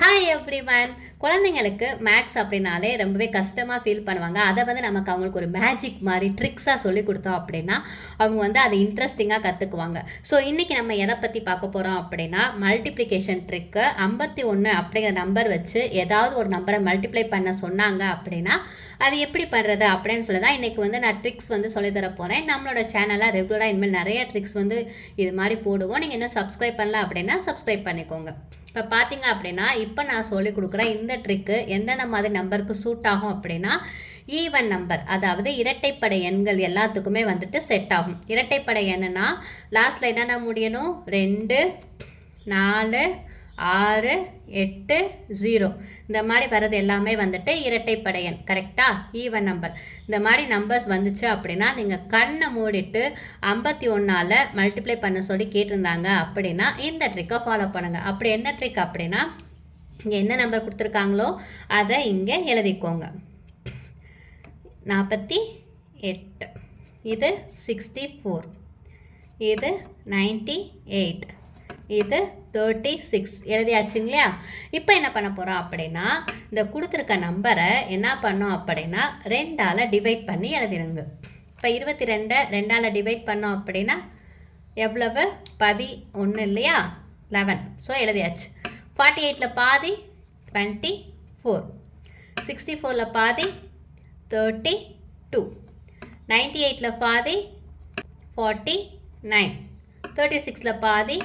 Hi everyone. குழந்தைங்களுக்கு maths அப்படின்னாலே ரொம்பவே கஷ்டமாக ஃபீல் பண்ணுவாங்க. அதை நமக்கு அவங்களுக்கு ஒரு மேஜிக் மாதிரி ட்ரிக்ஸாக சொல்லி கொடுத்தோம் அப்படின்னா அவங்க அதை இன்ட்ரெஸ்டிங்காக கற்றுக்குவாங்க. ஸோ இன்றைக்கி நம்ம எதை பற்றி பார்க்க போகிறோம் அப்படின்னா மல்டிப்ளிகேஷன் ட்ரிக்கு. 51 அப்படிங்கிற நம்பர் வச்சு ஏதாவது ஒரு நம்பரை மல்டிப்ளை பண்ண சொன்னாங்க அப்படின்னா அது எப்படி பண்ணுறது அப்படின்னு சொல்லி தான் இன்றைக்கி நான் ட்ரிக்ஸ் சொல்லித்தர போகிறேன். நம்மளோட சேனலில் ரெகுலராக இனிமேல் நிறைய ட்ரிக்ஸ் இது மாதிரி போடுவோம். நீங்கள் இன்னும் சப்ஸ்கிரைப் பண்ணல அப்படின்னா சப்ஸ்கிரைப் பண்ணிக்கோங்க. இப்போ பார்த்தீங்க அப்படின்னா இப்போ நான் சொல்லிக் கொடுக்குற இந்த ட்ரிக்கு எந்தெந்த மாதிரி நம்பருக்கு சூட் ஆகும் அப்படின்னா ஈவன் நம்பர், அதாவது இரட்டைப்படை எண்கள் எல்லாத்துக்குமே செட் ஆகும். இரட்டைப்படை எண்ணுன்னா லாஸ்ட்டில் என்னென்ன முடியணும்? 2, 4, 6, 8, 0 இந்த மாதிரி வர்றது எல்லாமே இரட்டைப்படை எண். கரெக்டாக ஈவன் நம்பர். இந்த மாதிரி நம்பர்ஸ் வந்துச்சு அப்படின்னா நீங்கள் கண்ணை மூடிட்டு 51ஆல் மல்டிப்ளை பண்ண சொல்லி கேட்டிருந்தாங்க அப்படின்னா இந்த ட்ரிக்கை ஃபாலோ பண்ணுங்கள். அப்படி என்ன ட்ரிக் அப்படின்னா இங்கே என்ன நம்பர் கொடுத்துருக்காங்களோ அதை இங்கே எழுதிக்கோங்க. 48, இது 64, இது 98, இது 36 எழுதியாச்சுங்களா? இப்போ என்ன பண்ண போகிறோம் அப்படின்னா இந்த கொடுத்துருக்க நம்பரை என்ன பண்ணோம் அப்படின்னா 2ஆல் டிவைட் பண்ணி எழுதிடுங்க. இப்போ 22 2ஆல் டிவைட் பண்ணோம் அப்படின்னா எவ்வளவு? 11 இல்லையா? 11. ஸோ எழுதியாச்சு. 48ல் பாதி 24, 64ல் பாதி 32, 98ல் பாதி 49, 36ல் பாதி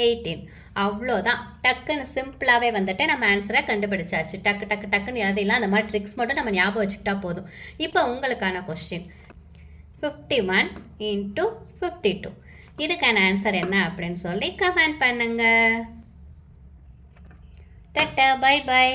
18. அவ்வளோதான். டக்குன்னு சிம்பிளாகவே நம்ம ஆன்சரை கண்டுபிடிச்சாச்சு. டக்குன்னு எழுதிடலாம். அந்த மாதிரி ட்ரிக்ஸ் மட்டும் நம்ம ஞாபகம் வச்சுக்கிட்டா போதும். இப்போ உங்களுக்கான கொஸ்டின் 51 × 52 இதுக்கான ஆன்சர் என்ன அப்படின்னு சொல்லி கமெண்ட் பண்ணுங்க. Tata, bye by.